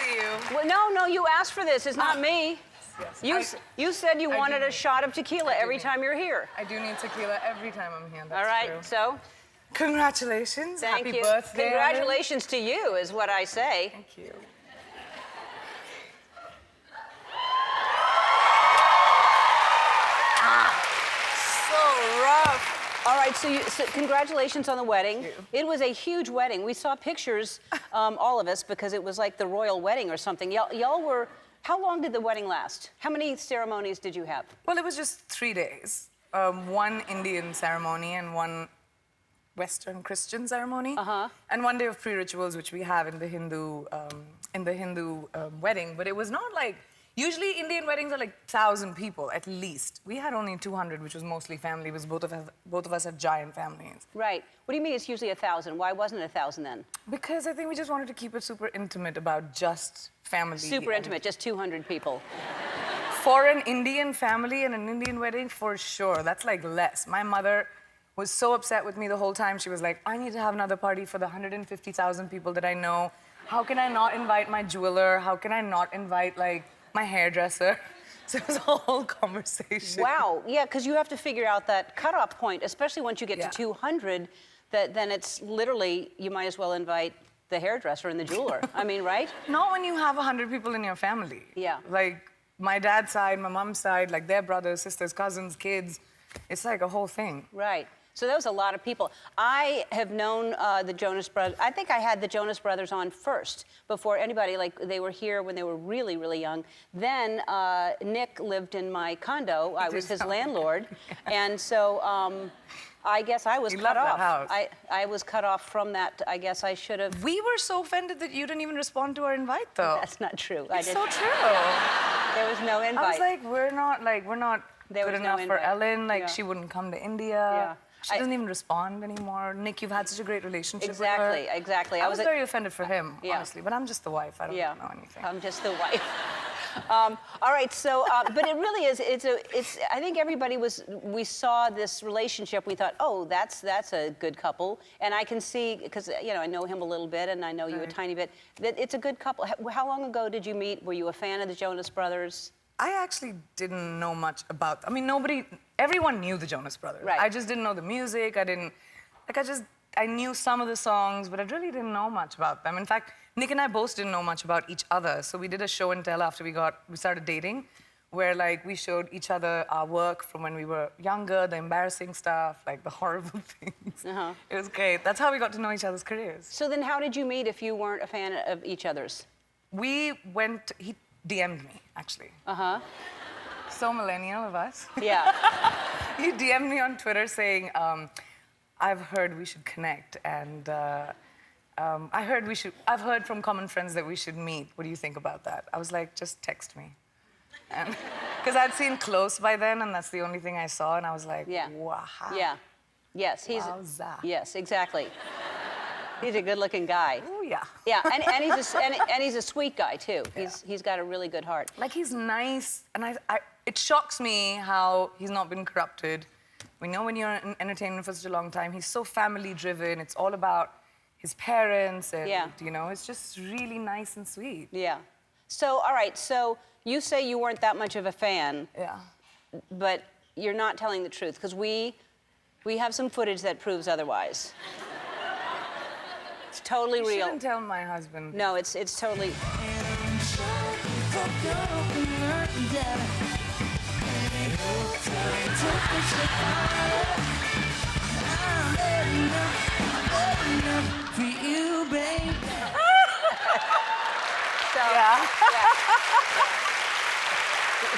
see you. Well, no, you asked for this. It's not me. Yes. You said you wanted a shot of tequila every time you're here. I do need tequila every time I'm here. That's All right, true. so Congratulations. thank Happy you. birthday. Congratulations to you is what I say. Thank you. So rough. All right, so congratulations on the wedding. Thank you. It was a huge wedding. We saw pictures, all of us, because it was like the royal wedding or something. Y'all were, how long did the wedding last? How many ceremonies did you have? Well, it was just 3 days. One Indian ceremony and one Western Christian ceremony. And 1 day of pre-rituals, which we have in the Hindu wedding. But it was not like, usually Indian weddings are like 1,000 people at least. We had only 200, which was mostly family, because both of us have giant families. Right. What do you mean it's usually 1,000? Why wasn't it 1,000 then? Because I think we just wanted to keep it super intimate about just family. Super intimate, just 200 people. For an Indian family and an Indian wedding, for sure. That's like less. My mother was so upset with me the whole time. She was like, I need to have another party for the 150,000 people that I know. How can I not invite my jeweler? How can I not invite, like, my hairdresser? So it was a whole conversation. Wow, yeah, because you have to figure out that cutoff point, especially once you get Yeah. to 200, then it's literally, you might as well invite the hairdresser and the jeweler. I mean, right? Not when you have 100 people in your family. Yeah. Like, my dad's side, my mom's side, like their brothers, sisters, cousins, kids. It's like a whole thing. Right. So that was a lot of people. I have known the Jonas Brothers. I think I had the Jonas Brothers on first before anybody. Like, they were here when they were really, really young. Then Nick lived in my condo. I was his landlord. And so I guess I was cut off. That house. I was cut off from that. I guess I should have. We were so offended that you didn't even respond to our invite, though. That's not true. It's so true. There was no invite. I was like, we're not There good was no enough for invite. Ellen. Like, Yeah. she wouldn't come to India. Yeah. She doesn't even respond anymore. Nick, you've had such a great relationship Exactly, with her. exactly. I was very offended for him, Yeah. honestly. But I'm just the wife. I don't know anything. I'm just the wife. All right, so, but it really is, I think everybody we saw this relationship, we thought, oh, that's a good couple. And I can see, because, you know, I know him a little bit and I know you a tiny bit, that it's a good couple. How long ago did you meet? Were you a fan of the Jonas Brothers? I actually didn't know much about, I mean, everyone knew the Jonas Brothers. Right. I just didn't know the music. I knew some of the songs, but I really didn't know much about them. In fact, Nick and I both didn't know much about each other. So we did a show and tell after we started dating, where like we showed each other our work from when we were younger, the embarrassing stuff, like the horrible things. It was great. That's how we got to know each other's careers. So then how did you meet if you weren't a fan of each other's? He DM'd me, actually. So millennial of us. Yeah. He DM'd me on Twitter saying, I've heard we should connect, and I've heard from common friends that we should meet. What do you think about that? I was like, just text me. Because I'd seen Close by then, and that's the only thing I saw, and I was like, wow. Yeah. Yes, Wowza. Yes, exactly. He's a good-looking guy. Oh, yeah. Yeah, and he's a sweet guy, too. He's got a really good heart. Like, he's nice, and it shocks me how he's not been corrupted. We know when you're in entertainment for such a long time, he's so family-driven. It's all about his parents, and, you know, it's just really nice and sweet. Yeah. So, all right, so you say you weren't that much of a fan. Yeah. But you're not telling the truth, because we have some footage that proves otherwise. It's totally real. You shouldn't tell my husband. No, it's totally...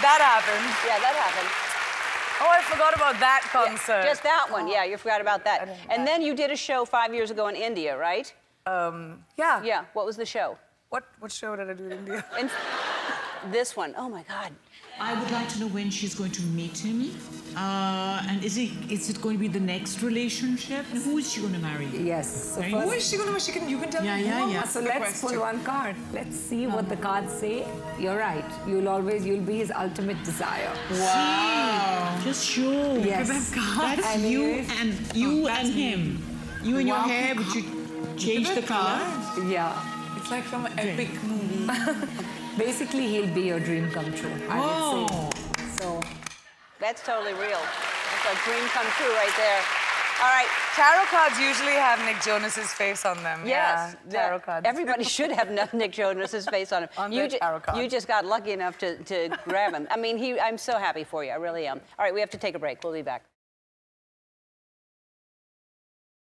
That happened. Yeah, that happened. Oh, I forgot about that concert. Just that one, yeah, you forgot about that. And then you did a show 5 years ago in India, right? Yeah. Yeah, what was the show? What show did I do in India? This one, oh my God. I would like to know when she's going to meet him. And is it going to be the next relationship? And who is she going to marry? Yes. So Who is she going to you can tell me. Yeah. So let's pull one card. Let's see what the cards say. You're right. You'll be his ultimate desire. Wow. Just show. Yes. That's And you and him. You and your hair, but you change the color. Yeah. It's like from an epic movie. Basically, he'll be your dream come true, I would say. So, That's totally real. That's a dream come true right there. All right. Tarot cards usually have Nick Jonas's face on them. Yes. Yeah, tarot cards. Everybody should have Nick Jonas's face on him. On their tarot cards. You just got lucky enough to grab him. I mean, I'm so happy for you. I really am. All right, we have to take a break. We'll be back.